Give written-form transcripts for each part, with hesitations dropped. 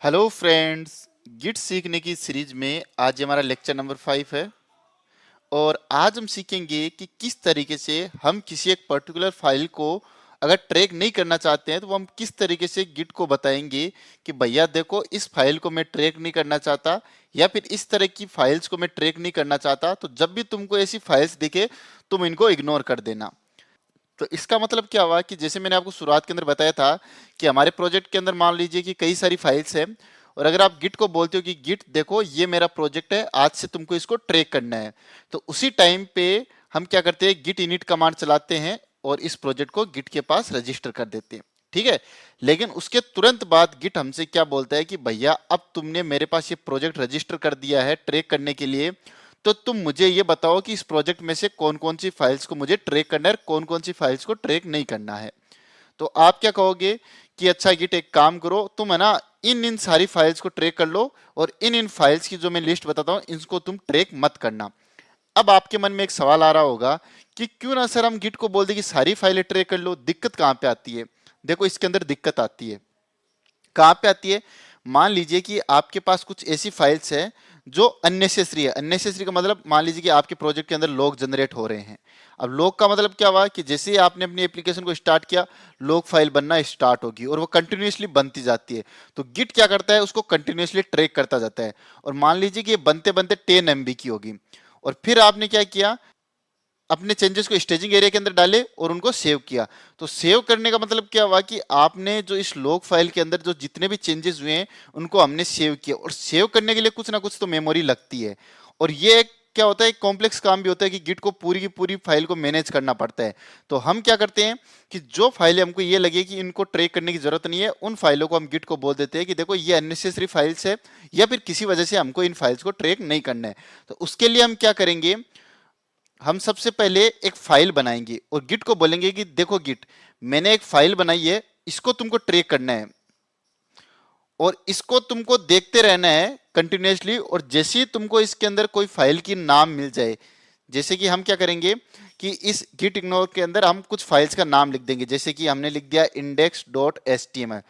Hello friends, Git सीखने की series में आज हमारा लेक्चर नंबर 5 है। और आज हम सीखेंगे कि किस तरीके से हम किसी एक पर्टिकुलर फाइल को अगर ट्रैक नहीं करना चाहते हैं तो हम किस तरीके से गिट को बताएंगे कि भैया देखो, इस फाइल को मैं ट्रैक नहीं करना चाहता या फिर इस तरह की फाइल्स को मैं ट्रैक नहीं करना चाहता। तो जब भी तुमको ऐसी फाइल्स दिखे तुम इनको इग्नोर कर देना। तो इसका मतलब क्या हुआ कि जैसे मैंने आपको शुरुआत के अंदर बताया था कि हमारे प्रोजेक्ट के अंदर मान लीजिए कि कई सारी फाइल्स हैं। और अगर आप गिट को बोलते हो कि गिट देखो, ये मेरा प्रोजेक्ट है, आज से तुमको इसको ट्रैक करना है, तो उसी टाइम पे हम क्या करते हैं, गिट इनिट कमांड चलाते हैं और इस प्रोजेक्ट को गिट के पास रजिस्टर कर देते हैं। ठीक है। लेकिन उसके तुरंत बाद गिट हमसे क्या बोलता है कि भैया अब तुमने मेरे पास ये प्रोजेक्ट रजिस्टर कर दिया है ट्रैक करने के लिए, तो तुम मुझे ये बताओ कि इस प्रोजेक्ट में से कौन कौन सी फाइल्स को मुझे ट्रैक करना है, कौन कौन सी फाइल्स को ट्रैक नहीं करना है। तो आप क्या कहोगे कि अच्छा गिट, एक काम करो, तुम है ना इन इन सारी फाइल्स को ट्रैक कर लो और इन इन फाइल्स की जो मैं लिस्ट बताता हूं इनको तुम ट्रैक मत करना। अब आपके मन में एक सवाल आ रहा होगा कि क्यों ना सर हम गिट को बोल दे कि सारी फाइलें ट्रैक कर लो, दिक्कत कहां पे आती है। देखो, इसके अंदर दिक्कत आती है, कहां पे आती है। मान लीजिए कि आपके पास कुछ ऐसी फाइल्स है जो अननेसेसरी है। अननेसेसरी का मतलब मान लीजिए कि आपके प्रोजेक्ट के अंदर लॉग जनरेट हो रहे हैं। अब लॉग का मतलब क्या हुआ कि जैसे ही आपने अपनी एप्लीकेशन को स्टार्ट किया, लॉग फाइल बनना स्टार्ट होगी और वो कंटिन्यूसली बनती जाती है। तो गिट क्या करता है, उसको कंटिन्यूसली ट्रैक करता जाता है। और मान लीजिए कि ये बनते बनते 10 MB की होगी और फिर आपने क्या किया, अपने चेंजेस को स्टेजिंग एरिया के अंदर डाले और उनको सेव किया। तो सेव करने का मतलब क्या हुआ कि आपने जो इस लॉग फाइल के अंदर जो जितने भी चेंजेस हुए हैं उनको हमने सेव किया। और सेव करने के लिए कुछ ना कुछ तो मेमोरी लगती है। और ये एक क्या होता है, एक कॉम्प्लेक्स काम भी होता है कि गिट को पूरी की पूरी फाइल को मैनेज करना पड़ता है। तो हम क्या करते हैं कि जो फाइलें हमको ये लगे कि इनको ट्रैक करने की जरूरत नहीं है, उन फाइलों को हम गिट को बोल देते हैं कि देखो ये अननेसेसरी फाइल्स है या फिर किसी वजह से हमको इन फाइल्स को ट्रैक नहीं करना है। तो उसके लिए हम क्या करेंगे, हम सबसे पहले एक फाइल बनाएंगे और गिट को बोलेंगे कि देखो गिट, मैंने एक फाइल बनाई है, इसको तुमको ट्रैक करना है और इसको तुमको देखते रहना है कंटिन्यूसली। और जैसे ही तुमको इसके अंदर कोई फाइल की नाम मिल जाए, जैसे कि हम क्या करेंगे कि इस गिट इग्नोर के अंदर हम कुछ फाइल्स का नाम लिख देंगे, जैसे कि हमने लिख दिया index.html।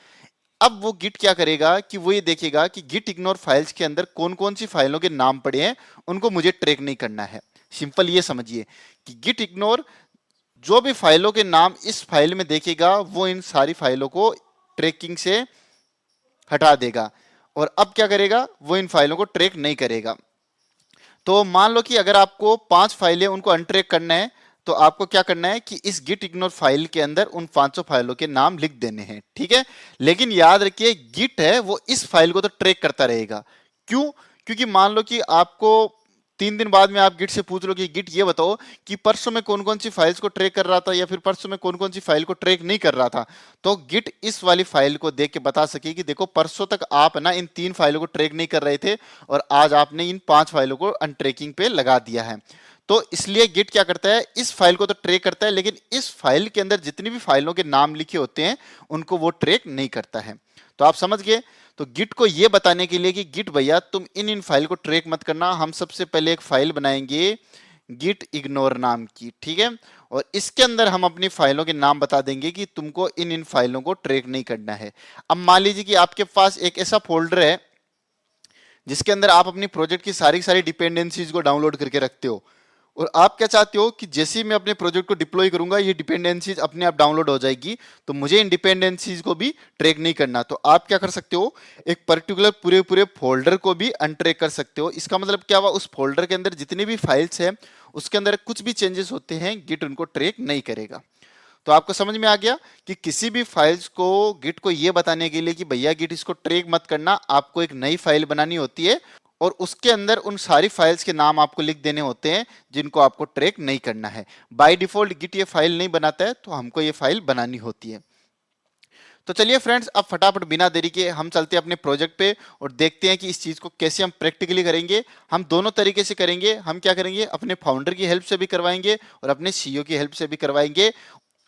अब वो गिट क्या करेगा कि वो ये देखेगा कि गिट इग्नोर फाइल्स के अंदर कौन कौन सी फाइलों के नाम पड़े हैं, उनको मुझे ट्रैक नहीं करना है। सिंपल ये समझिए कि गिट इग्नोर जो भी फाइलों के नाम इस फाइल में देखेगा वो इन सारी फाइलों को ट्रैकिंग से हटा देगा। और अब क्या करेगा, वो इन फाइलों को ट्रैक नहीं करेगा। तो मान लो कि अगर आपको 5 फाइलें उनको अनट्रैक करना है, तो आपको क्या करना है कि इस गिट इग्नोर फाइल के अंदर उन 500 फाइलों के नाम लिख देने हैं। ठीक है। लेकिन याद रखिए, गिट है वो इस फाइल को तो ट्रैक करता रहेगा। क्यों? क्योंकि मान लो कि आपको 3 दिन बाद में आप गिट से पूछ लो कि गिट ये बताओ कि परसों में कौन कौन सी फाइल्स को ट्रैक कर रहा था या फिर परसों में कौन कौन सी फाइल को ट्रैक नहीं कर रहा था। तो गिट इस वाली फाइल को देख के बता सके कि देखो, परसों तक आप ना इन 3 फाइलों को ट्रैक नहीं कर रहे थे और आज आपने इन 5 फाइलों को अनट्रैकिंग पे लगा दिया है। तो इसलिए गिट क्या करता है, इस फाइल को तो ट्रैक करता है लेकिन इस फाइल के अंदर जितनी भी फाइलों के नाम लिखे होते हैं उनको वो ट्रैक नहीं करता है। तो आप समझ गए। तो गिट को ये बताने के लिए कि गिट भैया तुम इन इन फाइल को ट्रैक मत करना, हम सबसे पहले एक फाइल बनाएंगे गिट इग्नोर नाम की। ठीक है। और इसके अंदर हम अपनी फाइलों के नाम बता देंगे कि तुमको इन इन फाइलों को ट्रैक नहीं करना है। अब मान लीजिए कि आपके पास एक ऐसा फोल्डर है जिसके अंदर आप अपनी प्रोजेक्ट की सारी सारी डिपेंडेंसीज को डाउनलोड करके रखते हो और आप क्या चाहते हो कि जैसे ही मैं अपने प्रोजेक्ट को डिप्लॉय करूंगा ये डिपेंडेंसीज अपने आप डाउनलोड हो जाएगी, तो मुझे इन डिपेंडेंसीज को भी ट्रैक नहीं करना। तो आप क्या कर सकते हो, एक पर्टिकुलर पूरे पूरे फोल्डर को भी अनट्रैक कर सकते हो। इसका मतलब क्या हुआ, उस फोल्डर के अंदर जितनी भी फाइल्स है उसके अंदर कुछ भी चेंजेस होते हैं गिट उनको ट्रैक नहीं करेगा। तो आपको समझ में आ गया कि किसी भी फाइल्स को गिट को ये बताने के लिए कि भैया गिट इसको ट्रैक मत करना, आपको एक नई फाइल बनानी होती है और उसके अंदर उन सारी फाइल्स के नाम आपको लिख देने होते हैं जिनको आपको ट्रैक नहीं करना है। बाय डिफॉल्ट गिट ये फाइल नहीं बनाता है, तो हमको ये फाइल बनानी होती है। तो चलिए फ्रेंड्स, अब फटाफट बिना देरी के हम चलते हैं अपने प्रोजेक्ट पे और देखते हैं कि इस चीज को कैसे हम प्रैक्टिकली करेंगे। हम दोनों तरीके से करेंगे। हम क्या करेंगे, अपने फाउंडर की हेल्प से भी करवाएंगे और अपने सीईओ की हेल्प से भी करवाएंगे।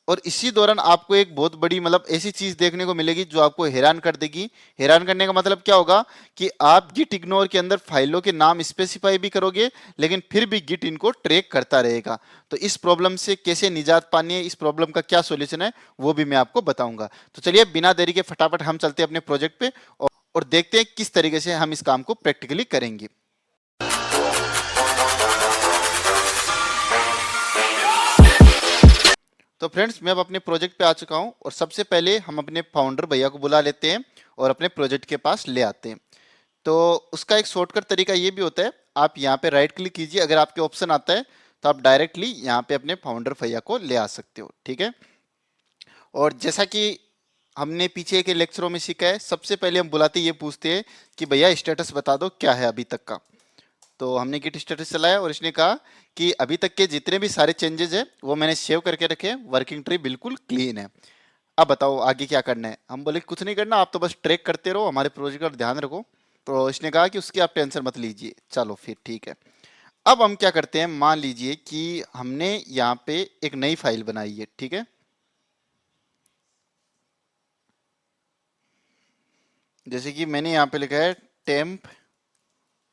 और इसी दौरान आपको एक बहुत बड़ी मतलब ऐसी चीज देखने को मिलेगी जो आपको हैरान कर देगी। हैरान करने का मतलब क्या होगा कि आप गिट इग्नोर के अंदर फाइलों के नाम स्पेसिफाई भी करोगे लेकिन फिर भी गिट इनको ट्रैक करता रहेगा। तो इस प्रॉब्लम से कैसे निजात पानी है, इस प्रॉब्लम का क्या सॉल्यूशन है, वो भी मैं आपको बताऊंगा। तो चलिए बिना देरी के फटाफट हम चलते हैं अपने प्रोजेक्ट पे और देखते हैं किस तरीके से हम इस काम को प्रैक्टिकली करेंगे। तो फ्रेंड्स, मैं अब अपने प्रोजेक्ट पे आ चुका हूं और सबसे पहले हम अपने फाउंडर भैया को बुला लेते हैं और अपने प्रोजेक्ट के पास ले आते हैं। तो उसका एक शॉर्टकट तरीका ये भी होता है, आप यहाँ पे राइट क्लिक कीजिए, अगर आपके ऑप्शन आता है तो आप डायरेक्टली यहाँ पे अपने फाउंडर भैया को ले आ सकते हो, ठीक है। और जैसा कि हमने पीछे के लेक्चरों में सीखा है, सबसे पहले हम बुलाते ये पूछते हैं कि भैया स्टेटस बता दो क्या है अभी तक का। तो हमने गिट स्टेटस चलाया और इसने कहा कि अभी तक के जितने भी सारे चेंजेस है वो मैंने सेव करके रखे हैं, वर्किंग ट्री बिल्कुल क्लीन है। अब बताओ आगे क्या करना है। हम बोले कुछ नहीं करना, आप तो बस ट्रैक करते रहो, हमारे प्रोजेक्ट का ध्यान रखो। तो इसने कहा कि उसकी आप टेंशन मत लीजिए। चलो फिर ठीक है। अब हम क्या करते हैं, मान लीजिए कि हमने यहाँ पे एक नई फाइल बनाई है, ठीक है। जैसे कि मैंने यहाँ पे लिखा है टेम्प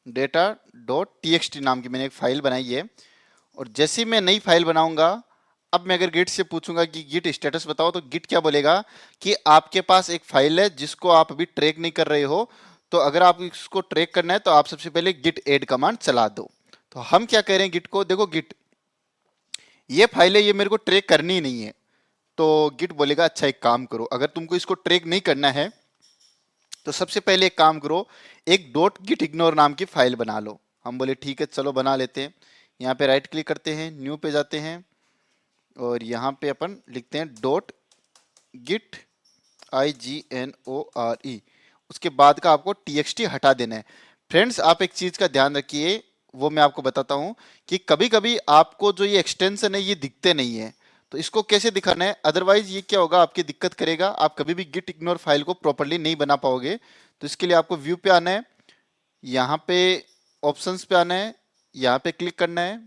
डेटा डॉट टीएक्सटी नाम की मैंने एक फाइल बनाई है। और जैसे मैं नई फाइल बनाऊंगा, अब मैं अगर गिट से पूछूंगा कि गिट स्टेटस बताओ, तो गिट क्या बोलेगा कि आपके पास एक फाइल है जिसको आप अभी ट्रैक नहीं कर रहे हो, तो अगर आप इसको ट्रैक करना है तो आप सबसे पहले गिट एड कमांड चला दो। तो हम क्या कह रहे हैं गिट को, देखो गिट ये फाइल है, ये मेरे को ट्रैक करनी ही नहीं है। तो गिट बोलेगा अच्छा एक काम करो, अगर तुमको इसको ट्रैक नहीं करना है तो सबसे पहले एक काम करो, एक डॉट गिट इग्नोर नाम की फाइल बना लो। हम बोले ठीक है चलो बना लेते हैं। यहाँ पे राइट क्लिक करते हैं, न्यू पे जाते हैं और यहाँ पे अपन लिखते हैं डॉट गिट IGNORE। उसके बाद का आपको TXT हटा देना है। फ्रेंड्स, आप एक चीज का ध्यान रखिए, वो मैं आपको बताता हूं कि कभी कभी आपको जो ये एक्सटेंशन है ये दिखते नहीं है, तो इसको कैसे दिखाना है, अदरवाइज ये क्या होगा आपकी दिक्कत करेगा, आप कभी भी गिट इग्नोर फाइल को प्रॉपरली नहीं बना पाओगे। तो इसके लिए आपको व्यू पे आना है, यहाँ पे ऑप्शंस पे आना है, यहाँ पे क्लिक करना है,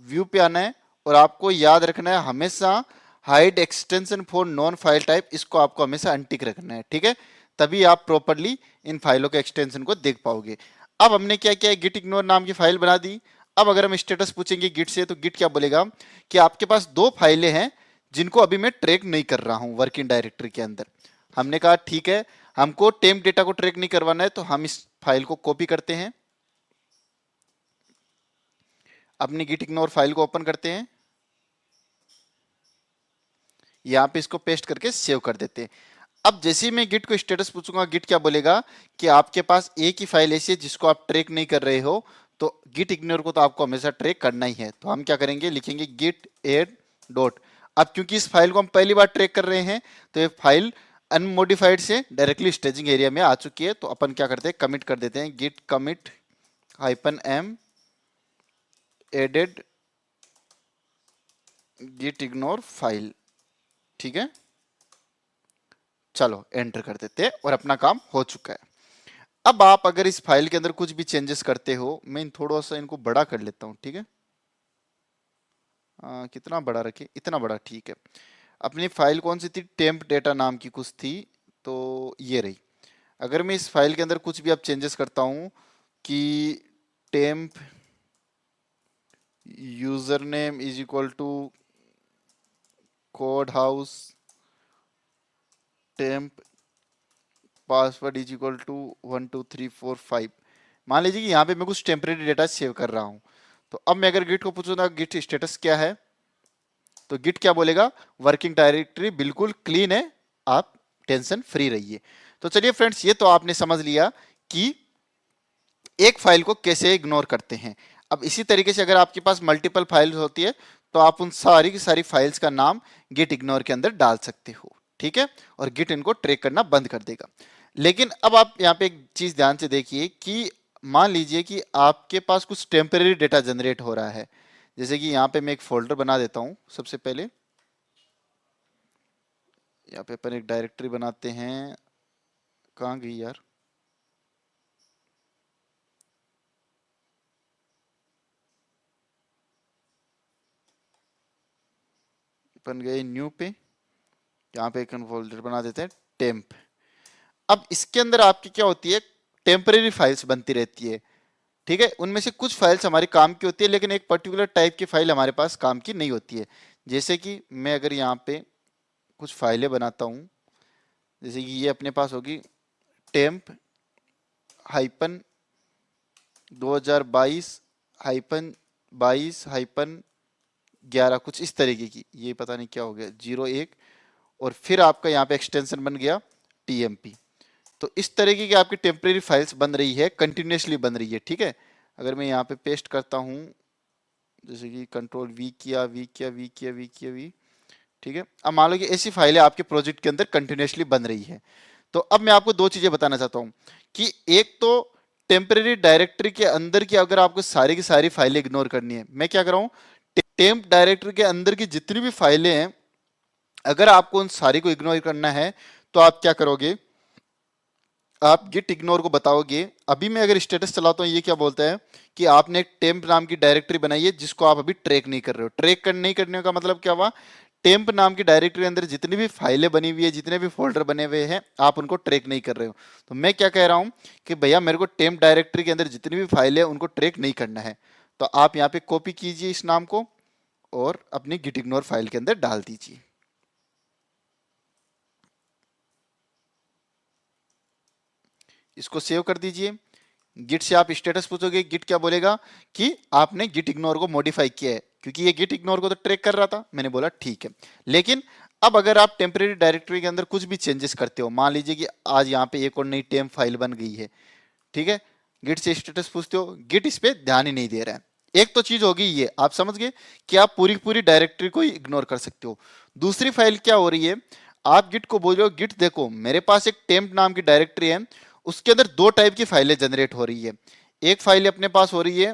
व्यू पे आना है और आपको याद रखना है हमेशा hide extension for non file type, इसको आपको हमेशा अनटिक रखना है, ठीक है। तभी आप प्रॉपरली इन फाइलों के एक्सटेंशन को देख पाओगे। अब हमने क्या किया, गिट इग्नोर नाम की फाइल बना दी। अब अगर हम स्टेटस पूछेंगे गिट से, तो गिट क्या बोलेगा कि आपके पास दो फाइलें हैं जिनको अभी मैं ट्रैक नहीं कर रहा हूं वर्किंग डायरेक्टरी के अंदर। हमने कहा ठीक है, हमको टेम्प डेटा को ट्रैक नहीं करवाना है, तो हम इस फाइल को कॉपी करते हैं, अपनी गिट इग्नोर फाइल को ओपन करते हैं, यहाँ पे इसको पेस्ट करके सेव कर देते हैं। अब जैसे ही मैं गिट को स्टेटस पूछूंगा, गिट क्या बोलेगा कि आपके पास एक ही फाइल ऐसी है जिसको आप ट्रैक नहीं कर रहे हो, तो गिट इग्नोर को तो आपको हमेशा ट्रैक करना ही है। तो हम क्या करेंगे, लिखेंगे गिट एड डॉट। अब क्योंकि इस फाइल को हम पहली बार ट्रैक कर रहे हैं, तो ये फाइल अनमोडिफाइड से डायरेक्टली स्टेजिंग एरिया में आ चुकी है। तो अपन क्या करते हैं, कमिट कर देते हैं, git commit -m added git ignore file, ठीक है। चलो एंटर कर देते हैं और अपना काम हो चुका है। अब आप अगर इस फाइल के अंदर कुछ भी चेंजेस करते हो, मैं थोड़ा सा इनको बड़ा कर लेता हूं, ठीक है। कितना बड़ा रखे, इतना बड़ा, ठीक है। अपनी फाइल कौन सी थी, टेम्प डेटा नाम की कुछ थी, तो ये रही। अगर मैं इस फाइल के अंदर कुछ भी अब चेंजेस करता हूं कि temp user name is equal to code house temp password is equal to 12345, मान लीजिए कि यहाँ पे मैं कुछ टेम्परेरी डेटा सेव कर रहा हूँ। तो अब मैं अगर गिट को पूछूंगा गिट स्टेटस क्या है, तो गिट क्या बोलेगा, वर्किंग डायरेक्टरी बिल्कुल क्लीन है, आप टेंशन फ्री रहिए। तो चलिए फ्रेंड्स, ये तो आपने समझ लिया कि एक फाइल को कैसे इग्नोर करते हैं। अब इसी तरीके से अगर आपके पास मल्टीपल फाइल्स होती है, तो आप उन सारी की सारी फाइल्स का नाम गिट इग्नोर के अंदर डाल सकते हो, ठीक है। और गिट इनको ट्रैक करना बंद कर देगा। लेकिन अब आप यहाँ पे एक चीज ध्यान से देखिए कि मान लीजिए कि आपके पास कुछ टेम्परेरी डेटा जनरेट हो रहा है। जैसे कि यहाँ पे मैं एक फोल्डर बना देता हूँ। सबसे पहले यहाँ पे अपन एक डायरेक्टरी बनाते हैं, कहाँ गई यार, अपन गए न्यू पे, यहाँ पे एक फोल्डर बना देते हैं टेम्प। अब इसके अंदर आपकी क्या होती है, टेम्परेरी फाइल्स बनती रहती है, ठीक है। उनमें से कुछ फाइल्स हमारे काम की होती है, लेकिन एक पर्टिकुलर टाइप की फाइल हमारे पास काम की नहीं होती है। जैसे कि मैं अगर यहाँ पे कुछ फाइलें बनाता हूँ, जैसे कि ये अपने पास होगी टेम्प हाइपन 2022 हाइपन 22 हाइपन 11 कुछ इस तरीके की, ये पता नहीं क्या हो गया 01, और फिर आपका यहाँ पे एक्सटेंशन बन गया टीएमपी। तो इस तरीके की आपकी टेम्परेरी फाइल्स बन रही है, कंटिन्यूसली बन रही है, ठीक है। अगर मैं यहाँ पे पेस्ट करता हूँ, जैसे कि कंट्रोल वी किया, वी किया, वी किया, वी किया, वी, ठीक है। अब मान लो कि ऐसी फाइलें आपके प्रोजेक्ट के अंदर कंटिन्यूसली बन रही है। तो अब मैं आपको दो चीजें बताना चाहता हूँ कि एक तो टेम्परेरी डायरेक्टरी के अंदर की अगर आपको सारी की सारी फाइलें इग्नोर करनी है, मैं क्या कर रहा हूँ, टेम्प डायरेक्टरी के अंदर की जितनी भी फाइलें हैं, अगर आपको उन सारी को इग्नोर करना है तो आप क्या करोगे, आप गिट इग्नोर को बताओगे। अभी मैं अगर स्टेटस चलाता हूँ, ये क्या बोलता है कि आपने एक टेम्प नाम की डायरेक्टरी बनाई है जिसको आप अभी ट्रैक नहीं कर रहे हो। नहीं करने का मतलब क्या हुआ, टेम्प नाम की डायरेक्टरी के अंदर जितनी भी फाइलें बनी हुई है, जितने भी फोल्डर बने हुए हैं, आप उनको ट्रैक नहीं कर रहे हो। तो मैं क्या कह रहा हूं कि भैया मेरे को टेम्प डायरेक्टरी के अंदर जितनी भी फाइलें हैं उनको ट्रैक नहीं करना है। तो आप यहाँ पे कॉपी कीजिए इस नाम को और अपनी गिट इग्नोर फाइल के अंदर डाल दीजिए। इसको सेव कर दीजिए। गिट से आप स्टेटस पूछोगे, गिट क्या बोलेगा कि आपने गिट इग्नोर को मॉडिफाई किया है, क्योंकि ये गिट इग्नोर को तो ट्रैक कर रहा था। मैंने बोला ठीक है। लेकिन अब अगर आप टेम्परेरी डायरेक्टरी के अंदर कुछ भी चेंजेस करते हो, मान लीजिए कि आज यहाँ पे एक और नई टेम्प फाइल बन गई है, ठीक है, गिट से स्टेटस पूछते हो, गिट इस पे ध्यान ही नहीं दे रहा है। एक तो चीज होगी ये, आप समझ गए कि आप पूरी पूरी डायरेक्टरी को इग्नोर कर सकते हो। दूसरी फाइल क्या हो रही है, आप गिट को बोल रहे हो, गिट देखो मेरे पास एक टेम्प नाम की डायरेक्टरी है, उसके अंदर दो टाइप की फाइलें जनरेट हो रही है। एक फाइल अपने पास हो रही है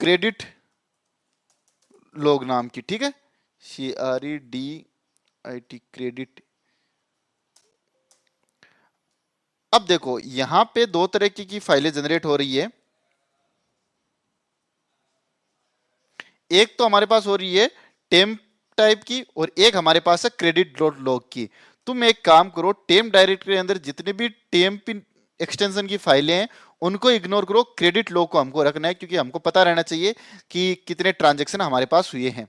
क्रेडिट लॉग नाम की, ठीक है, CREDIT क्रेडिट। अब देखो यहां पे दो तरह की फाइलें जनरेट हो रही है। एक तो हमारे पास हो रही है टेम्प टाइप की और एक हमारे पास है क्रेडिट डॉट लॉग की। तुम एक काम करो, टेम्प डायरेक्टरी के अंदर जितने भी टेम्प एक्सटेंशन की फाइलें हैं उनको इग्नोर करो, क्रेडिट लॉग को हमको रखना है, क्योंकि हमको पता रहना चाहिए कि कितने ट्रांजेक्शन हमारे पास हुए हैं।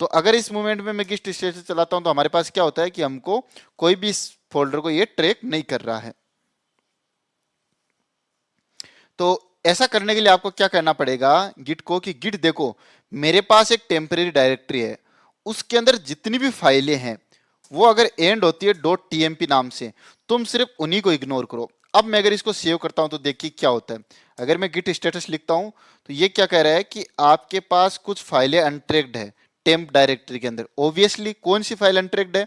तो अगर इस मोमेंट में मैं गिस्ट स्टेटस चलाता हूं तो हमारे पास क्या होता है कि हमको कोई भी इस फोल्डर को ये ट्रैक नहीं कर रहा है। तो ऐसा करने के लिए आपको क्या करना पड़ेगा गिट को, कि गिट देखो मेरे पास एक टेम्परेरी डायरेक्टरी है, उसके अंदर जितनी भी फाइलें हैं वो अगर एंड होती है डॉट टीएमपी नाम से, तुम सिर्फ उन्हीं को इग्नोर करो। अब मैं अगर इसको सेव करता हूं तो देखिए क्या होता है। अगर मैं गिट स्टेटस लिखता हूं तो ये क्या कह रहा है कि आपके पास कुछ फाइलें अनट्रैक्ड है टेम्प डायरेक्टरी के अंदर। ऑब्वियसली कौन सी फाइल अनट्रैक्ड है,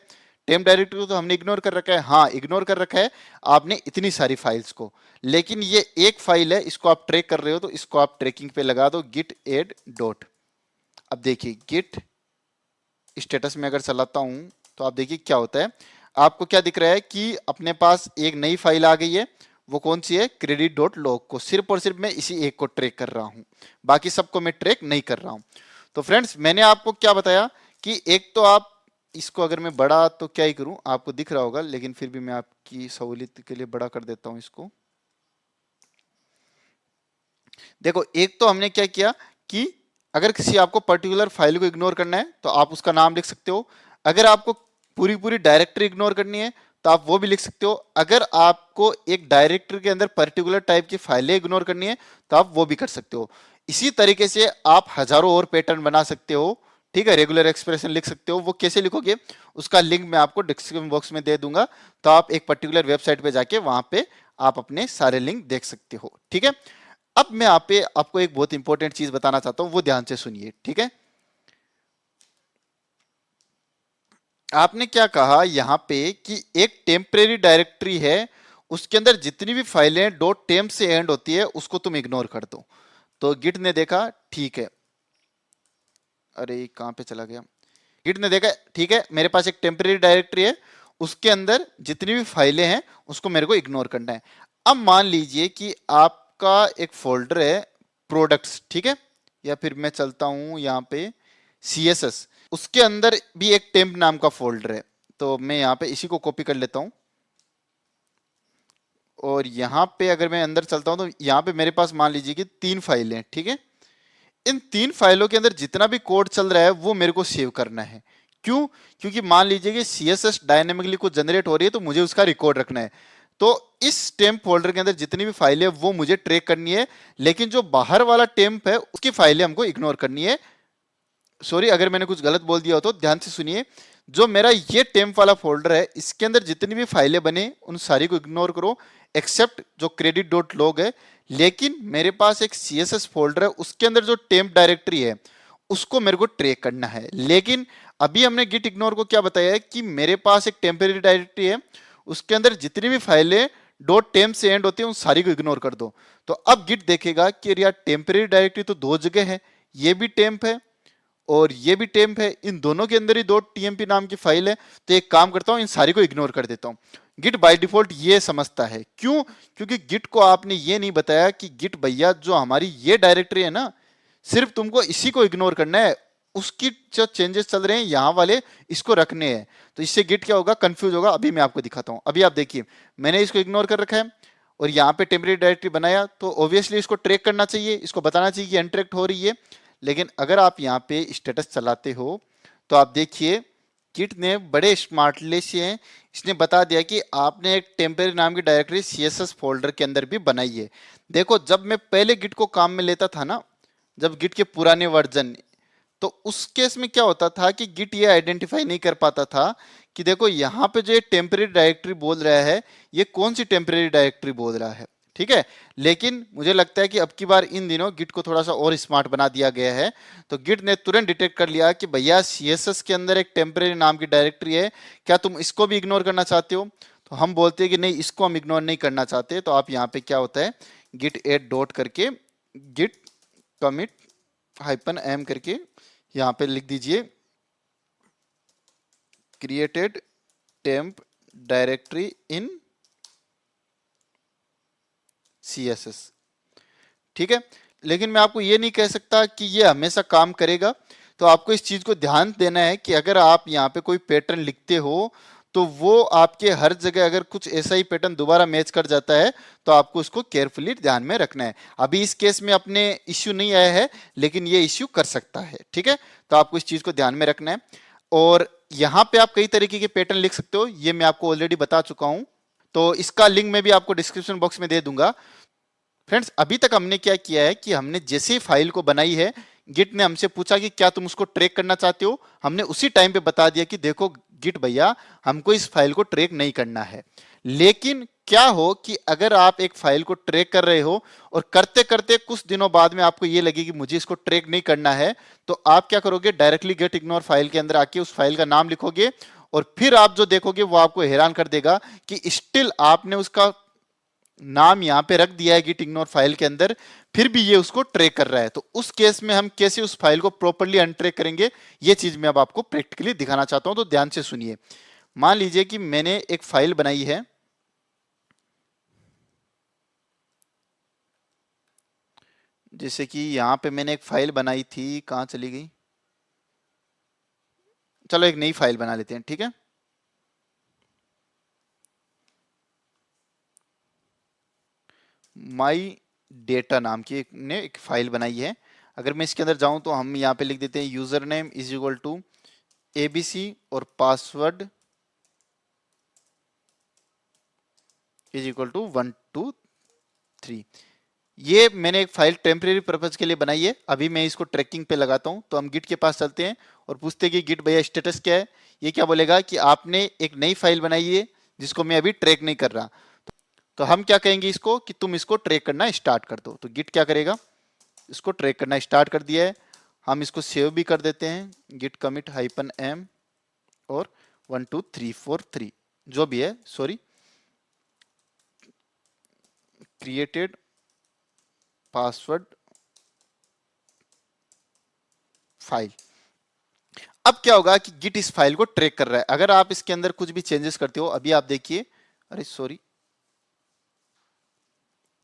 टेम्प डायरेक्टरी को तो हमने इग्नोर कर रखा है। हाँ इग्नोर कर रखा है आपने इतनी सारी फाइल्स को, लेकिन ये एक फाइल है, इसको आप ट्रैक कर रहे हो तो इसको आप ट्रैकिंग पे लगा दो गिट एड डॉट। अब देखिए गिट स्टेटस में अगर चलाता हूं तो आप देखिए क्या होता है, आपको क्या दिख रहा है कि अपने पास एक नई फाइल आ गई है। वो कौन सी है, क्रेडिट डॉट लॉग को सिर्फ और सिर्फ मैं इसी एक को ट्रैक कर रहा हूं, बाकी सबको मैं ट्रैक नहीं कर रहा हूं। तो फ्रेंड्स मैंने आपको क्या बताया कि एक तो आप इसको, अगर मैं बड़ा तो क्या ही करूं, आपको दिख रहा होगा, लेकिन फिर भी मैं आपकी सहूलियत के लिए बड़ा कर देता हूं इसको। देखो एक तो हमने क्या किया कि अगर किसी आपको पर्टिकुलर फाइल को इग्नोर करना है तो आप उसका नाम लिख सकते हो। अगर आपको पूरी पूरी डायरेक्टरी इग्नोर करनी है तो आप वो भी लिख सकते हो। अगर आपको एक डायरेक्टरी के अंदर पर्टिकुलर टाइप की फाइलें इग्नोर करनी है तो आप वो भी कर सकते हो। इसी तरीके से आप हजारों और पैटर्न बना सकते हो, ठीक है। रेगुलर एक्सप्रेशन लिख सकते हो, वो कैसे लिखोगे उसका लिंक मैं आपको डिस्क्रिप्शन बॉक्स में दे दूंगा, तो आप एक पर्टिकुलर वेबसाइट पे जाके वहां पे आप अपने सारे लिंक देख सकते हो, ठीक है। अब मैं यहाँ पे आपको एक बहुत इंपॉर्टेंट चीज बताना चाहता हूं, वो ध्यान से सुनिए, ठीक है। आपने क्या कहा यहां पे कि एक टेम्परेरी डायरेक्टरी है, उसके अंदर जितनी भी फाइलें डॉट टेम्प से एंड होती है उसको तुम इग्नोर कर दो। तो गिट ने देखा ठीक है, अरे कहां पे चला गया, गिट ने देखा ठीक है मेरे पास एक टेम्परेरी डायरेक्टरी है, उसके अंदर जितनी भी फाइलें हैं उसको मेरे को इग्नोर करना है। अब मान लीजिए कि आपका एक फोल्डर है प्रोडक्ट्स, ठीक है, या फिर मैं चलता हूं यहाँ पे CSS, उसके अंदर भी एक टेम्प नाम का फोल्डर है। तो मैं यहाँ पे इसी को कॉपी कर लेता हूं और यहाँ पे अगर मैं अंदर चलता हूं तो यहाँ पे मेरे पास मान लीजिए कि 3 फाइलें हैं, ठीक है। इन 3 फाइलों के अंदर जितना भी कोड चल रहा है वो मेरे को सेव करना है। क्यों? क्योंकि मान लीजिए कि सीएसएस डायनेमिकली कुछ जनरेट हो रही है तो मुझे उसका रिकॉर्ड रखना है। तो इस टेम्प फोल्डर के अंदर जितनी भी फाइलें वो मुझे ट्रैक करनी है, लेकिन जो बाहर वाला टेम्प है उसकी फाइलें हमको इग्नोर करनी है। सॉरी अगर मैंने कुछ गलत बोल दिया हो तो ध्यान से सुनिए। जो मेरा ये टेम्प वाला फोल्डर है इसके अंदर जितनी भी फाइलें बने उन सारी को इग्नोर करो, एक्सेप्ट जो क्रेडिट डॉट लॉग है। लेकिन मेरे पास एक सीएसएस फोल्डर है उसके अंदर जो टेम्प डायरेक्टरी है उसको मेरे को ट्रैक करना है। लेकिन अभी हमने गिट इग्नोर को क्या बताया है कि मेरे पास एक टेम्परेरी डायरेक्टरी है उसके अंदर जितनी भी फाइलें डॉट टेम्प से एंड होती है उन सारी को इग्नोर कर दो। तो अब गिट देखेगा कि यार टेम्परेरी डायरेक्टरी तो दो जगह है, ये भी टेम्प है और ये भी टेम्प है, इन दोनों के अंदर ही दो टीएमपी नाम की फाइल है। तो एक काम करता हूं इन सारी को इग्नोर कर देता हूं। गिट बाय डिफॉल्ट ये समझता है, क्यों? क्योंकि गिट को आपने ये नहीं बताया कि गिट भैया जो हमारी ये डायरेक्टरी है ना सिर्फ तुमको इसी को इग्नोर करना है, उसकी जो चेंजेस चल रहे हैं यहाँ वाले इसको रखने हैं। तो इससे गिट क्या होगा, कंफ्यूज होगा। अभी मैं आपको दिखाता हूँ। अभी आप देखिए मैंने इसको इग्नोर कर रखा है और यहाँ पे टेम्परेरी डायरेक्टरी बनाया तो ऑब्वियसली इसको ट्रैक करना चाहिए, इसको बताना चाहिए कि अनट्रैक्ट हो रही है। लेकिन अगर आप यहाँ पे स्टेटस चलाते हो तो आप देखिए गिट ने बड़े स्मार्टली से इसने बता दिया कि आपने एक टेम्परेरी नाम की डायरेक्टरी सीएसएस फोल्डर के अंदर भी बनाई है। देखो जब मैं पहले गिट को काम में लेता था ना, जब गिट के पुराने वर्जन, तो उस केस में क्या होता था कि गिट ये आइडेंटिफाई नहीं कर पाता था कि देखो यहाँ पे जो ये टेम्परेरी डायरेक्टरी बोल रहा है ये कौन सी टेम्परेरी डायरेक्टरी बोल रहा है। ठीक है, लेकिन मुझे लगता है कि अब की बार इन दिनों गिट को थोड़ा सा और स्मार्ट बना दिया गया है। तो गिट ने तुरंत डिटेक्ट कर लिया कि भैया सीएसएस के अंदर एक टेम्परेरी नाम की डायरेक्टरी है, क्या तुम इसको भी इग्नोर करना चाहते हो? तो हम बोलते हैं कि नहीं, इसको हम इग्नोर नहीं करना चाहते। तो आप यहाँ पे क्या होता है, गिट एड डॉट करके गिट कमिट हाइपन एम करके यहाँ पे लिख दीजिए क्रिएटेड टेम्प डायरेक्टरी इन सीएसएस। ठीक है, लेकिन मैं आपको ये नहीं कह सकता कि ये हमेशा काम करेगा। तो आपको इस चीज को ध्यान देना है कि अगर आप यहाँ पे कोई पैटर्न लिखते हो तो वो आपके हर जगह अगर कुछ ऐसा ही पैटर्न दोबारा मैच कर जाता है तो आपको उसको केयरफुली ध्यान में रखना है। अभी इस केस में अपने इश्यू नहीं आया है लेकिन ये इश्यू कर सकता है। ठीक है, तो आपको इस चीज को ध्यान में रखना है। और यहाँ पे आप कई तरीके के पैटर्न लिख सकते हो, ये मैं आपको ऑलरेडी बता चुका हूं। तो इसका लिंक मैं भी आपको डिस्क्रिप्शन बॉक्स में दे दूंगा। फ्रेंड्स अभी तक हमने क्या किया है कि हमने जैसे ही फाइल को बनाई है गिट ने हमसे पूछा कि क्या तुम उसको ट्रैक करना चाहते हो, हमने उसी टाइम पे बता दिया कि देखो गिट भैया हमको इस फाइल को ट्रैक नहीं करना है। लेकिन क्या हो कि अगर आप एक फाइल को ट्रैक कर रहे हो और करते करते कुछ दिनों बाद में आपको ये लगे कि मुझे इसको ट्रैक नहीं करना है, तो आप क्या करोगे, डायरेक्टली गेट इग्नोर फाइल के अंदर आके उस फाइल का नाम लिखोगे और फिर आप जो देखोगे वो आपको हैरान कर देगा कि स्टिल आपने उसका नाम यहां पे रख दिया है गिट इग्नोर फाइल के अंदर, फिर भी ये उसको ट्रैक कर रहा है। तो उस केस में हम कैसे उस फाइल को प्रॉपर्ली अनट्रैक करेंगे, ये चीज मैं अब आपको प्रैक्टिकली दिखाना चाहता हूं। तो ध्यान से सुनिए। मान लीजिए कि मैंने एक फाइल बनाई है, जैसे कि यहां पे मैंने एक फाइल बनाई थी, कहां चली गई, चलो एक नई फाइल बना लेते हैं। ठीक है, माई डेटा नाम की ने एक फाइल बनाई है। अगर मैं इसके अंदर जाऊं तो हम यहाँ पे लिख देते हैं user name is equal to ABC और पासवर्ड इज इक्वल टू 123। ये मैंने एक फाइल टेम्परेरी पर्पज के लिए बनाई है। अभी मैं इसको ट्रैकिंग पे लगाता हूं। तो हम गिट के पास चलते हैं और पूछते हैं कि गिट भैया स्टेटस क्या है। ये क्या बोलेगा कि आपने एक नई फाइल बनाई है जिसको मैं अभी ट्रैक नहीं कर रहा। तो हम क्या कहेंगे इसको कि तुम इसको ट्रैक करना स्टार्ट कर दो। तो गिट क्या करेगा, इसको ट्रैक करना स्टार्ट कर दिया है। हम इसको सेव भी कर देते हैं, गिट कमिट हाइपन एम और 12343 जो भी है, सॉरी, क्रिएटेड पासवर्ड फाइल। अब क्या होगा कि गिट इस फाइल को ट्रैक कर रहा है। अगर आप इसके अंदर कुछ भी चेंजेस करते हो, अभी आप देखिए, अरे सॉरी,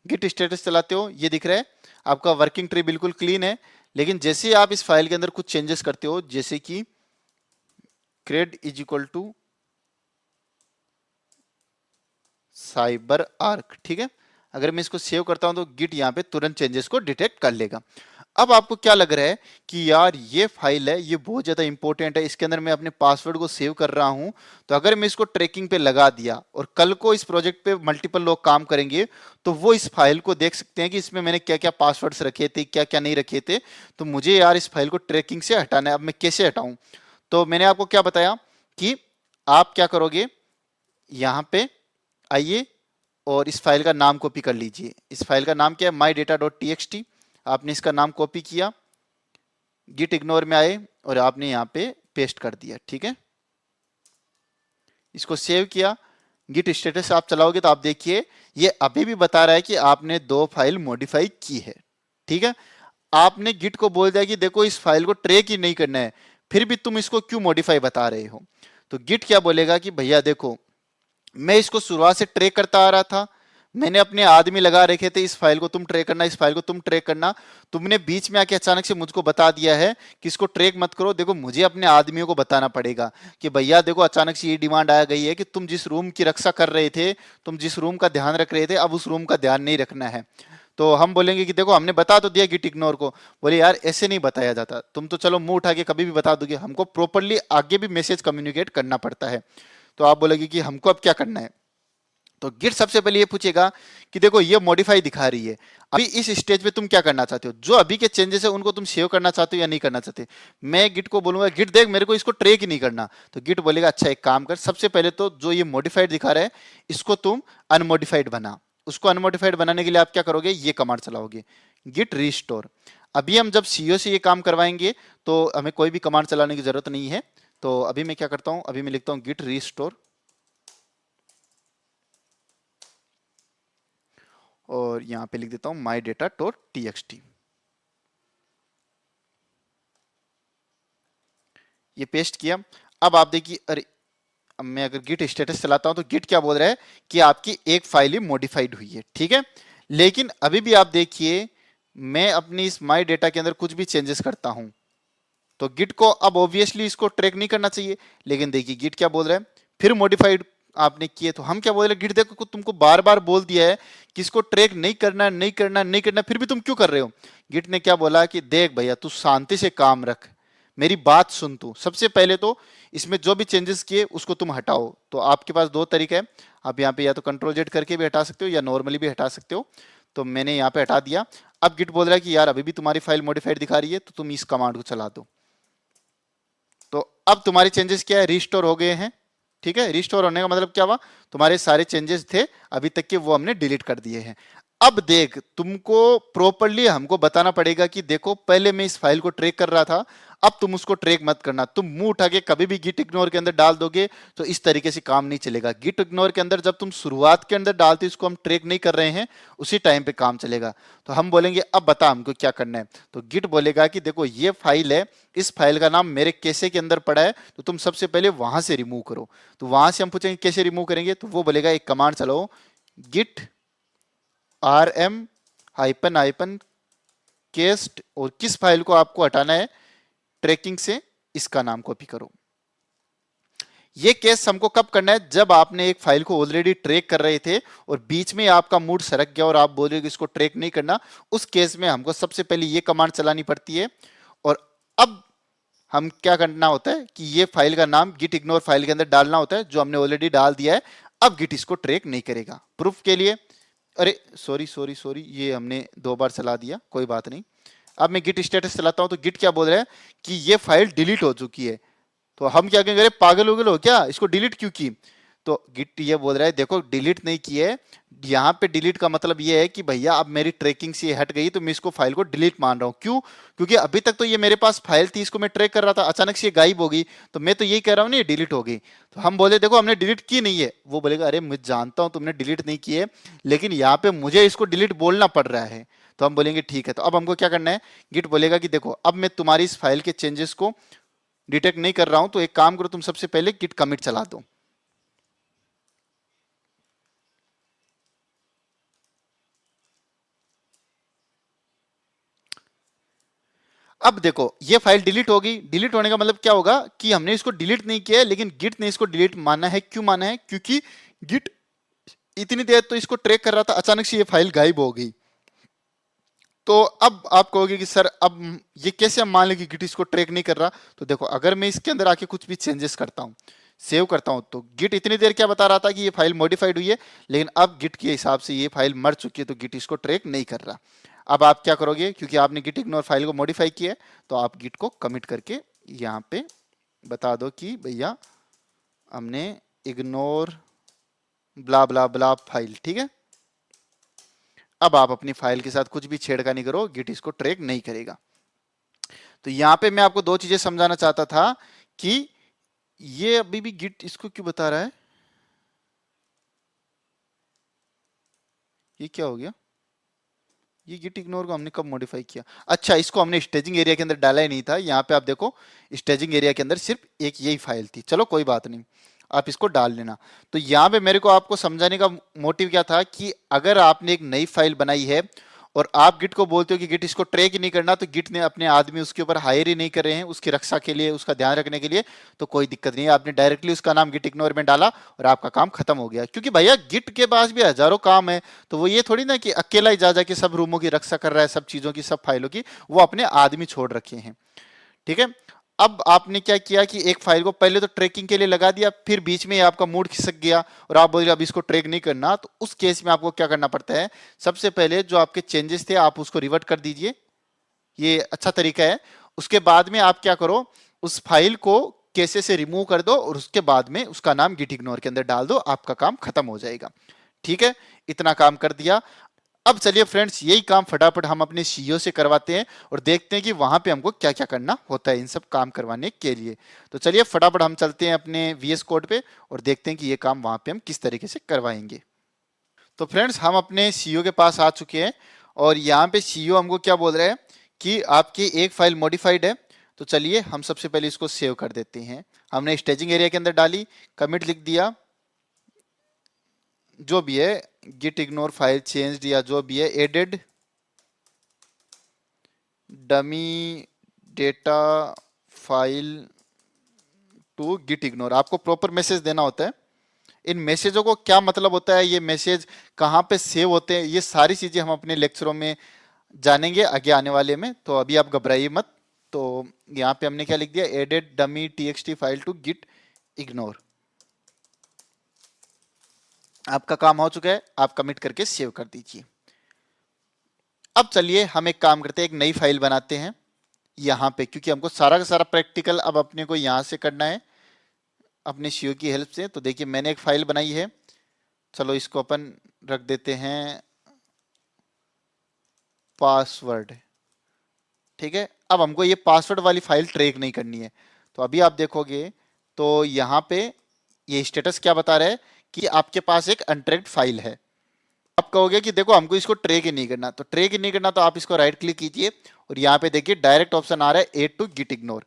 गिट स्टेटस चलाते हो, ये दिख रहा है आपका वर्किंग ट्री बिल्कुल क्लीन है। लेकिन जैसे ही आप इस फाइल के अंदर कुछ चेंजेस करते हो, जैसे कि cred is equal to cyber arc, ठीक है, अगर मैं इसको सेव करता हूं तो गिट यहां पे तुरंत चेंजेस को डिटेक्ट कर लेगा। अब आपको क्या लग रहा है कि यार ये फाइल है, ये बहुत ज्यादा इंपॉर्टेंट है, इसके अंदर मैं अपने पासवर्ड को सेव कर रहा हूं, तो अगर मैं इसको ट्रैकिंग पे लगा दिया और कल को इस प्रोजेक्ट पे मल्टीपल लोग काम करेंगे तो वो इस फाइल को देख सकते हैं कि इसमें मैंने क्या क्या पासवर्ड्स रखे थे, क्या क्या नहीं रखे थे। तो मुझे यार इस फाइल को ट्रैकिंग से हटाना है, अब मैं कैसे हटाऊं? तो मैंने आपको क्या बताया कि आप क्या करोगे, यहां पे आइए और इस फाइल का नाम कॉपी कर लीजिए। इस फाइल का नाम क्या है, my data dot T x T. आपने इसका नाम कॉपी किया, गिट इग्नोर में आए और आपने यहां पे पेस्ट कर दिया। ठीक है, इसको सेव किया, गिट स्टेटस आप चलाओगे तो आप देखिए ये अभी भी बता रहा है कि आपने 2 फाइल मॉडिफाई की है। ठीक है, आपने गिट को बोल दिया कि देखो इस फाइल को ट्रैक ही नहीं करना है, फिर भी तुम इसको क्यों मॉडिफाई बता रहे हो? तो गिट क्या बोलेगा कि भैया देखो, मैं इसको शुरुआत से ट्रैक करता आ रहा था, मैंने अपने आदमी लगा रखे थे, इस फाइल को तुम ट्रैक करना, इस फाइल को तुम ट्रैक करना। तुमने बीच में आके अचानक से मुझको बता दिया है कि इसको ट्रैक मत करो। देखो मुझे अपने आदमियों को बताना पड़ेगा कि भैया देखो अचानक से ये डिमांड आ गई है कि तुम जिस रूम की रक्षा कर रहे थे, तुम जिस रूम का ध्यान रख रहे थे, अब उस रूम का ध्यान नहीं रखना है। तो हम बोलेंगे कि देखो हमने बता तो दिया गिट इग्नोर को। बोले यार ऐसे नहीं बताया जाता, तुम तो चलो मुंह उठा के कभी भी बता दोगे, हमको प्रॉपरली आगे भी मैसेज कम्युनिकेट करना पड़ता है। तो आप बोलेगे कि हमको अब क्या करना है? तो गिट सबसे पहले ये पूछेगा कि देखो ये मॉडिफाई दिखा रही है, अभी इस स्टेज पे तुम क्या करना चाहते हो, जो अभी के चेंजेस है उनको तुम सेव करना चाहते हो या नहीं करना चाहते? मैं गिट को बोलूंगा गिट देख मेरे को इसको ट्रैक ही नहीं करना। तो गिट बोलेगा अच्छा एक काम कर, सबसे पहले तो जो ये मॉडिफाइड दिखा रहा है इसको तुम अनमॉडिफाइड बना। उसको अनमॉडिफाइड बनाने के लिए आप क्या करोगे, ये कमांड चलाओगे, गिट रीस्टोर। अभी हम जब सीईओ से ये काम करवाएंगे तो हमें कोई भी कमांड चलाने की जरूरत नहीं है। तो अभी मैं क्या करता हूं, अभी मैं लिखता हूं गिट रीस्टोर और यहां पे लिख देता हूं my data dot T x T. ये पेस्ट किया। अब आप देखिए, अरे अब मैं अगर गिट स्टेटस चलाता हूं तो गिट क्या बोल रहा है कि आपकी एक फाइल ही मॉडिफाइड हुई है। ठीक है, लेकिन अभी भी आप देखिए मैं अपनी इस माई डेटा के अंदर कुछ भी चेंजेस करता हूं तो गिट को अब ऑब्वियसली इसको ट्रैक नहीं करना चाहिए। लेकिन देखिए गिट क्या बोल रहा है, फिर मॉडिफाइड आपने किए तो हम क्या बोल रहे हैं, गिट देखो तुमको बार बार बोल दिया है कि इसको ट्रैक नहीं करना, नहीं करना, नहीं करना, फिर भी तुम क्यों कर रहे हो? गिट ने क्या बोला कि देख भैया तू शांति से काम रख, मेरी बात सुन तू। सबसे पहले तो इसमें जो भी चेंजेस किए उसको तुम हटाओ। तो आपके पास 2 तरीके हैं, आप यहाँ पे या तो कंट्रोल जेड करके भी हटा सकते हो या नॉर्मली भी हटा सकते हो। तो मैंने यहाँ पे हटा दिया। अब गिट बोल रहा है कि यार अभी भी तुम्हारी फाइल मॉडिफाइड दिखा रही है तो तुम इस कमांड को चला दो। तो अब तुम्हारे चेंजेस क्या है, रिस्टोर हो गए हैं। ठीक है, रिस्टोर होने का मतलब क्या हुआ, तुम्हारे सारे चेंजेस थे अभी तक के वो हमने डिलीट कर दिए हैं। अब देख तुमको प्रॉपरली हमको बताना पड़ेगा कि देखो पहले मैं इस फाइल को ट्रैक कर रहा था, अब तुम उसको ट्रैक मत करना। तुम मुंह उठा के कभी भी गिट इग्नोर के अंदर डाल दोगे तो इस तरीके से काम नहीं चलेगा। गिट इग्नोर के अंदर जब तुम शुरुआत के अंदर डालते इसको हम ट्रैक नहीं कर रहे हैं, उसी टाइम पे काम चलेगा। तो हम बोलेंगे अब बता हमको क्या करना है। तो गिट बोलेगा कि देखो ये फाइल है, इस फाइल का नाम मेरे कैसे के अंदर पड़ा है, तो तुम सबसे पहले वहां से रिमूव करो। तो वहां से हम पूछेंगे कैसे रिमूव करेंगे, तो वो बोलेगा एक कमांड चलाओ, git R M hyphen hyphen cached, और किस फाइल को आपको हटाना है ट्रैकिंग से, इसका नाम कॉपी करो। ये केस हमको कब करना है, जब आपने एक फाइल को ऑलरेडी ट्रैक कर रहे थे और बीच में आपका मूड सरक गया और आप बोल रहे हो कि इसको ट्रैक नहीं करना, उस केस में हमको सबसे पहले ये कमांड चलानी पड़ती है। और अब हम क्या करना होता है कि ये फाइल का नाम गिट इग्नोर फाइल के अंदर डालना होता है जो हमने ऑलरेडी डाल दिया है। अब गिट इसको ट्रैक नहीं करेगा। प्रूफ के लिए, अरे सॉरी सॉरी सॉरी, ये हमने 2 बार चला दिया, कोई बात नहीं। अब मैं गिट स्टेटस चलाता हूं तो गिट क्या बोल रहा है कि ये फाइल डिलीट हो चुकी है। तो हम क्या कहेंगे, अरे पागल हो गए हो क्या, इसको डिलीट क्यों की? तो गिट ये बोल रहा है देखो डिलीट नहीं की है, यहाँ पे डिलीट का मतलब ये है कि भैया अब मेरी ट्रैकिंग से हट गई तो मैं इसको फाइल को डिलीट मान रहा हूँ। क्यों? क्योंकि अभी तक तो ये मेरे पास फाइल थी, इसको मैं ट्रैक कर रहा था, अचानक से ये गायब हो गई, तो मैं तो यही कह रहा हूँ ना ये डिलीट हो गई। तो हम बोले देखो हमने डिलीट की नहीं है। वो बोलेगा अरे मैं जानता हूँ तुमने डिलीट नहीं की है, लेकिन यहाँ पे मुझे इसको डिलीट बोलना पड़ रहा है। तो हम बोलेंगे ठीक है। तो अब हमको क्या करना है, गिट बोलेगा कि देखो अब मैं तुम्हारी इस फाइल के चेंजेस को डिटेक्ट नहीं कर रहा हूं, तो एक काम करो तुम सबसे पहले गिट कमिट चला दो। अब देखो ये फाइल डिलीट होगी। डिलीट होने का मतलब क्या होगा कि हमने इसको डिलीट नहीं किया है, लेकिन गिट ने इसको डिलीट माना है। क्यों माना है? क्योंकि गिट इतनी देर तो इसको ट्रैक कर रहा था, अचानक से ये फाइल गायब हो गई। तो अब आप कहोगे कि सर अब ये कैसे हम मान लें कि गिट इसको ट्रैक नहीं कर रहा। तो देखो, अगर मैं इसके अंदर आके कुछ भी चेंजेस करता हूँ, सेव करता हूँ, तो गिट इतनी देर क्या बता रहा था कि ये फाइल मॉडिफाइड हुई है, लेकिन अब गिट के हिसाब से ये फाइल मर चुकी है, तो गिट इसको ट्रैक नहीं कर रहा। अब आप क्या करोगे, क्योंकि आपने गिट इग्नोर फाइल को मॉडिफाई किया है, तो आप गिट को कमिट करके यहाँ पे बता दो कि भैया हमने इग्नोर ब्ला ब्ला ब्ला फाइल, ठीक है। अब आप अपनी फाइल के साथ कुछ भी छेड़खानी करो, गिट इसको ट्रैक नहीं करेगा। तो यहां पे मैं आपको दो चीजें समझाना चाहता था कि ये अभी भी गिट इसको क्यों बता रहा है, ये क्या हो गया, ये गिट इग्नोर को हमने कब मॉडिफाई किया, अच्छा इसको हमने स्टेजिंग एरिया के अंदर डाला ही नहीं था। यहाँ पे आप देखो स्टेजिंग एरिया के अंदर सिर्फ एक यही फाइल थी, चलो कोई बात नहीं, आप इसको डाल लेना। तो यहाँ पे मेरे को आपको समझाने का मोटिव क्या था कि अगर आपने एक नई फाइल बनाई है और आप गिट को बोलते हो कि गिट इसको ट्रैक ही नहीं करना, तो गिट ने अपने आदमी उसके ऊपर हायर ही नहीं कर रहे हैं उसकी रक्षा के लिए, उसका ध्यान रखने के लिए, तो कोई दिक्कत नहीं है, आपने डायरेक्टली उसका नाम गिट इग्नोर में डाला और आपका काम खत्म हो गया। क्योंकि भैया गिट के पास भी हजारों काम है, तो वो ये थोड़ी ना कि अकेला ही जा जाके सब रूमों की रक्षा कर रहा है, सब चीजों की, सब फाइलों की, वो अपने आदमी छोड़ रखे हैं, ठीक है। अब आपने क्या किया कि एक फाइल को पहले तो ट्रैकिंग के लिए लगा दिया, फिर बीच में आपका मूड खिसक गया और आप बोल रहे अब इसको ट्रैक नहीं करना, तो उस केस में आपको क्या करना पड़ता है, सबसे पहले जो आपके चेंजेस थे आप उसको रिवर्ट कर दीजिए, ये अच्छा तरीका है। उसके बाद में आप क्या करो, उस फाइल को कैसे से रिमूव कर दो और उसके बाद में उसका नाम गिट इग्नोर के अंदर डाल दो, आपका काम खत्म हो जाएगा, ठीक है। इतना काम कर दिया। अब चलिए फ्रेंड्स, यही काम फटाफट हम अपने सीईओ से करवाते हैं और देखते हैं कि वहां पे हमको क्या क्या करना होता है इन सब काम करवाने के लिए। तो चलिए फटाफट हम चलते हैं अपने वीएस कोड पे और देखते हैं कि ये काम वहां पे हम किस तरीके से करवाएंगे। तो फ्रेंड्स, हम अपने सीईओ के पास आ चुके हैं और यहाँ पे सीईओ हमको क्या बोल रहे हैं कि आपकी एक फाइल मॉडिफाइड है। तो चलिए हम सबसे पहले इसको सेव कर देते हैं। हमने स्टेजिंग एरिया के अंदर डाली, कमिट लिख दिया, जो भी है गिट इग्नोर फाइल चेंज या जो भी है, added dummy data file to git ignore, आपको प्रॉपर मैसेज देना होता है। इन मैसेजों को क्या मतलब होता है, ये मैसेज कहाँ पे सेव होते हैं, ये सारी चीजें हम अपने लेक्चरों में जानेंगे आगे आने वाले में, तो अभी आप घबराइए मत। तो यहाँ पे हमने क्या लिख दिया, added dummy txt file to git ignore, आपका काम हो चुका है, आप कमिट करके सेव कर दीजिए। अब चलिए हम एक काम करते हैं, एक नई फाइल बनाते हैं यहाँ पे, क्योंकि हमको सारा का सारा प्रैक्टिकल अब अपने को यहाँ से करना है अपने सीईओ की हेल्प से। तो देखिए मैंने एक फाइल बनाई है, चलो इसको अपन रख देते हैं पासवर्ड, ठीक है। अब हमको ये पासवर्ड वाली फाइल ट्रैक नहीं करनी है। तो अभी आप देखोगे तो यहाँ पे ये स्टेटस क्या बता रहा है कि आपके पास एक अनट्रैक्ड फाइल है। आप कहोगे कि देखो हमको इसको ट्रैक ही नहीं करना, तो ट्रैक ही नहीं करना तो आप इसको राइट क्लिक कीजिए और यहाँ पे देखिए डायरेक्ट ऑप्शन आ रहा है एड टू गिट इग्नोर।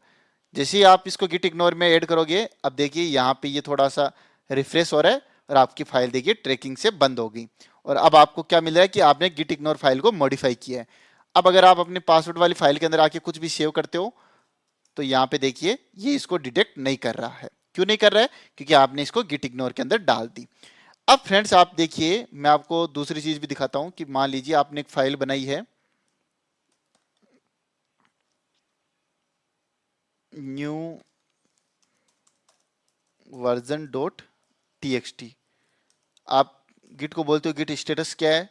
जैसे ही आप इसको गिट इग्नोर में ऐड करोगे, अब देखिए यहाँ पे ये थोड़ा सा रिफ्रेश हो रहा है और आपकी फाइल देखिए ट्रैकिंग से बंद हो गई। और अब आपको क्या मिल रहा है कि आपने गिट इग्नोर फाइल को मॉडिफाई किया है। अब अगर आप अपने पासवर्ड वाली फाइल के अंदर आके कुछ भी सेव करते हो, तो यहाँ पे देखिए ये इसको डिटेक्ट नहीं कर रहा है। क्यों नहीं कर रहा है, क्योंकि आपने इसको गिट इग्नोर के अंदर डाल दी। अब फ्रेंड्स आप देखिए, मैं आपको दूसरी चीज भी दिखाता हूं कि मान लीजिए आपने एक फाइल बनाई है न्यू वर्जन डॉट txt, आप गिट को बोलते हो गिट स्टेटस क्या है,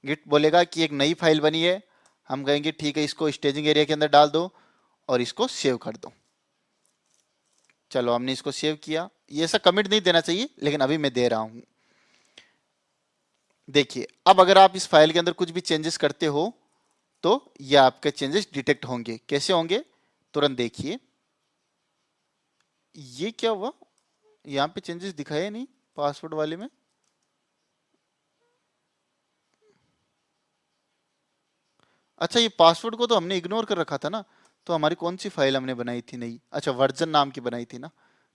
गिट बोलेगा कि एक नई फाइल बनी है, हम कहेंगे ठीक है इसको स्टेजिंग एरिया के अंदर डाल दो और इसको सेव कर दो। चलो हमने इसको सेव किया, ये ऐसा कमिट नहीं देना चाहिए लेकिन अभी मैं दे रहा हूं। देखिए अब अगर आप इस फाइल के अंदर कुछ भी चेंजेस करते हो तो ये आपके चेंजेस डिटेक्ट होंगे। कैसे होंगे, तुरंत देखिए। ये क्या हुआ, यहां पे चेंजेस दिखाए नहीं पासवर्ड वाले में। अच्छा ये पासवर्ड को तो हमने इग्नोर कर रखा था ना, तो हमारी कौन सी फाइल हमने बनाई थी नई, अच्छा वर्जन नाम की बनाई थी ना,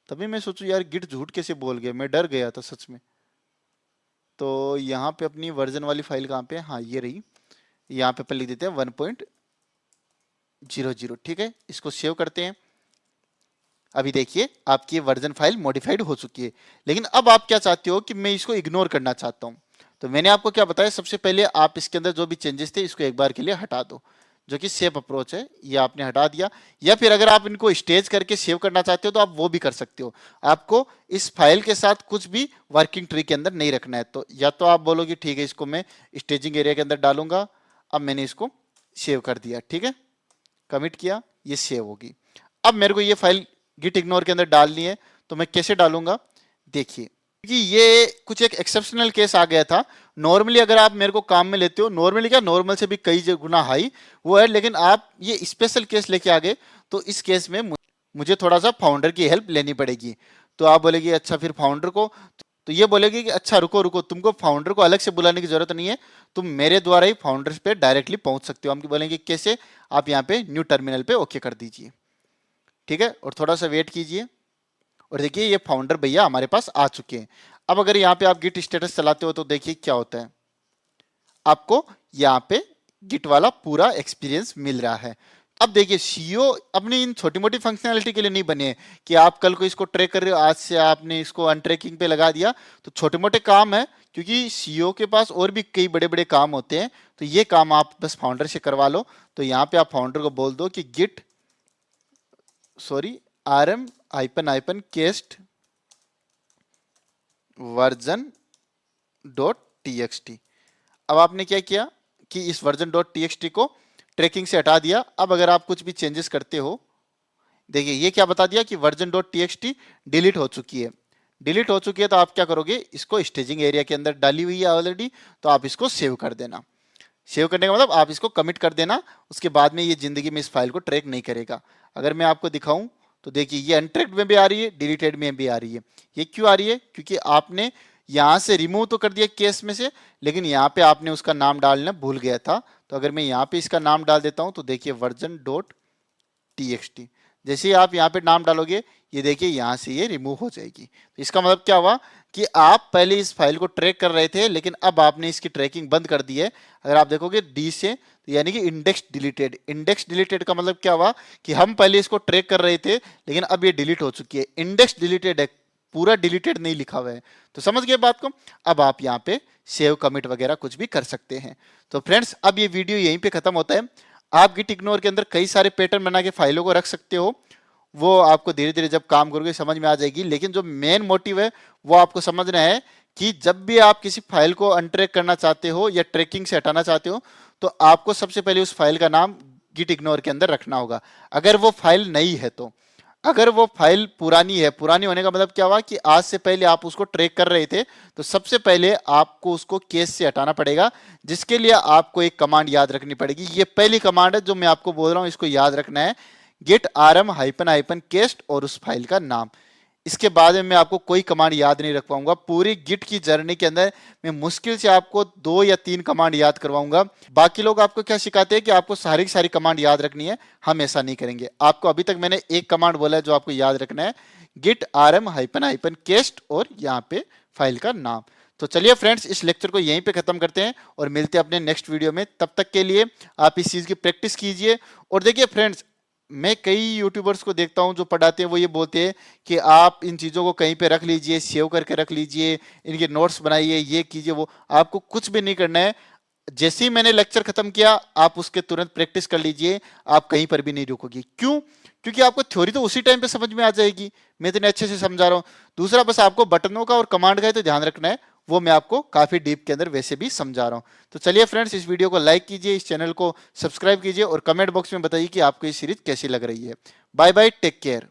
तभी मैं सोचूं यार गिट झूठ कैसे बोल गया, मैं डर गया था सच में। तो यहाँ पे अपनी वर्जन वाली फाइल कहाँ पे है, हाँ ये रही, यहाँ पे अपन लिख देते हैं 1.00, ठीक है। इसको सेव करते हैं। अभी देखिए आपकी वर्जन फाइल मॉडिफाइड हो चुकी है, लेकिन अब आप क्या चाहते हो कि मैं इसको इग्नोर करना चाहता हूँ। तो मैंने आपको क्या बताया, सबसे पहले आप इसके अंदर जो भी चेंजेस थे इसको एक बार के लिए हटा दो, जो कि सेव अप्रोच है, ये आपने हटा दिया। या फिर अगर आप इनको स्टेज करके सेव करना चाहते हो तो आप वो भी कर सकते हो। आपको इस फाइल के साथ कुछ भी वर्किंग ट्री के अंदर नहीं रखना है। तो या तो आप बोलोगे ठीक है इसको मैं स्टेजिंग एरिया के अंदर डालूंगा। अब मैंने इसको सेव कर दिया, ठीक है, कमिट किया, ये सेव होगी। अब मेरे को ये फाइल गिट इग्नोर के अंदर डालनी है, तो मैं कैसे डालूंगा, देखिए कि ये कुछ एक एक्सेप्शनल केस आ गया था। नॉर्मली अगर आप मेरे को काम में लेते हो, नॉर्मली क्या, नॉर्मल से भी कई गुना हाई वो है, लेकिन आप ये स्पेशल केस लेके आ गए, तो इस केस में मुझे थोड़ा सा फाउंडर की हेल्प लेनी पड़ेगी। तो आप बोलेगी अच्छा फिर फाउंडर को, तो ये बोलेगी कि अच्छा रुको रुको, तुमको फाउंडर को अलग से बुलाने की जरूरत नहीं है, तुम मेरे द्वारा ही फाउंडर्स पे डायरेक्टली पहुंच सकते हो। हम बोलेंगे कैसे, आप यहाँ पे न्यू टर्मिनल पे ओके कर दीजिए, ठीक है, और थोड़ा सा वेट कीजिए और देखिए ये फाउंडर भैया हमारे पास आ चुके हैं। अब अगर यहाँ पे आप गिट स्टेटस चलाते हो तो देखिए क्या होता है, आपको यहाँ पे गिट वाला पूरा एक्सपीरियंस मिल रहा है। अब देखिए सीईओ अपनी इन छोटी मोटी फंक्शनैलिटी के लिए नहीं बने हैं कि आप कल को इसको ट्रैक कर रहे हो, आज से आपने इसको अनट्रैकिंग पे लगा दिया, तो छोटे मोटे काम है, क्योंकि सीईओ के पास और भी कई बड़े बड़े काम होते हैं। तो ये काम आप बस फाउंडर से करवा लो। तो यहाँ पे आप फाउंडर को बोल दो कि git rm -, cached version dot TXT. अब आपने क्या किया कि इस वर्जन डॉट टीएक्सटी को ट्रैकिंग से हटा दिया। अब अगर आप कुछ भी चेंजेस करते हो, देखिए ये क्या बता दिया कि वर्जन डॉट टीएक्सटी डिलीट हो चुकी है। डिलीट हो चुकी है तो आप क्या करोगे, इसको स्टेजिंग एरिया के अंदर डाली हुई है ऑलरेडी, तो आप इसको सेव कर देना। सेव करने का मतलब आप इसको कमिट कर देना, उसके बाद में ये जिंदगी में इस फाइल को ट्रैक नहीं करेगा। अगर मैं आपको दिखाऊं तो देखिए ये अनट्रैक्ड में भी आ रही है, डिलीटेड में भी आ रही है। ये क्यों आ रही है, क्योंकि आपने यहाँ से रिमूव तो कर दिया केस में से, लेकिन यहाँ पे आपने उसका नाम डालना भूल गया था। तो अगर मैं यहाँ पे इसका नाम डाल देता हूँ तो देखिए वर्जन डॉट टीएक्सटी, जैसे ही आप यहाँ पे नाम डालोगे ये देखिए यहाँ से ये रिमूव हो जाएगी। तो इसका मतलब क्या हुआ कि आप पहले इस फाइल को ट्रैक कर रहे थे, लेकिन अब आपने इसकी ट्रैकिंग बंद कर दी है। अगर आप देखोगे डी से, तो यानी कि इंडेक्स डिलीटेड। इंडेक्स डिलीटेड का मतलब क्या हुआ कि हम पहले इसको ट्रैक कर रहे थे, लेकिन अब ये डिलीट हो चुकी है। इंडेक्स डिलीटेड है, पूरा डिलीटेड नहीं लिखा हुआ है। तो समझ गए बात को। अब आप यहाँ पे सेव कमिट वगैरह कुछ भी कर सकते हैं। तो फ्रेंड्स अब ये वीडियो यहीं पे खत्म होता है। आप गिट इग्नोर के अंदर कई सारे पैटर्न बना के फाइलों को रख सकते हो, वो आपको धीरे धीरे जब काम करोगे समझ में आ जाएगी। लेकिन जो मेन मोटिव है वो आपको समझना है कि जब भी आप किसी फाइल को अनट्रैक करना चाहते हो या ट्रैकिंग से हटाना चाहते हो, तो आपको सबसे पहले उस फाइल का नाम गिट इग्नोर के अंदर रखना होगा। अगर वो फाइल नई है तो, अगर वो फाइल पुरानी है, पुरानी होने का मतलब क्या हुआ कि आज से पहले आप उसको ट्रैक कर रहे थे, तो सबसे पहले आपको उसको केस से हटाना पड़ेगा, जिसके लिए आपको एक कमांड याद रखनी पड़ेगी। ये पहली कमांड है जो मैं आपको बोल रहा हूं, इसको याद रखना है, गेट rm -, केस्ट और उस फाइल का नाम। इसके बाद में मैं आपको कोई कमांड याद नहीं रख पाऊंगा। पूरी गिट की जर्नी के अंदर मैं मुश्किल से आपको 2 या 3 कमांड याद करवाऊंगा। बाकी लोग आपको क्या सिखाते हैं कि आपको सारी की सारी कमांड याद रखनी है, हम ऐसा नहीं करेंगे। आपको अभी तक मैंने एक कमांड बोला है जो आपको याद रखना है, गिट rm -, केस्ट और यहाँ पे फाइल का नाम। तो चलिए फ्रेंड्स इस लेक्चर को यहीं पे खत्म करते हैं और मिलते हैं अपने नेक्स्ट वीडियो में। तब तक के लिए आप इस चीज की प्रैक्टिस कीजिए। और देखिए फ्रेंड्स, मैं कई यूट्यूबर्स को देखता हूं जो पढ़ाते हैं, वो ये बोलते हैं कि आप इन चीज़ों को कहीं पे रख लीजिए, सेव करके रख लीजिए, इनके नोट्स बनाइए, ये कीजिए वो। आपको कुछ भी नहीं करना है। जैसे ही मैंने लेक्चर खत्म किया आप उसके तुरंत प्रैक्टिस कर लीजिए, आप कहीं पर भी नहीं रुकोगे। क्यों? क्योंकि आपको थ्योरी तो उसी टाइम पे समझ में आ जाएगी, मैं इतने अच्छे से समझा रहा हूँ। दूसरा बस आपको बटनों का और कमांड का ही तो ध्यान रखना है, वो मैं आपको काफी डीप के अंदर वैसे भी समझा रहा हूं। तो चलिए फ्रेंड्स इस वीडियो को लाइक कीजिए, इस चैनल को सब्सक्राइब कीजिए और कमेंट बॉक्स में बताइए कि आपको ये सीरीज कैसी लग रही है। Bye bye, take care.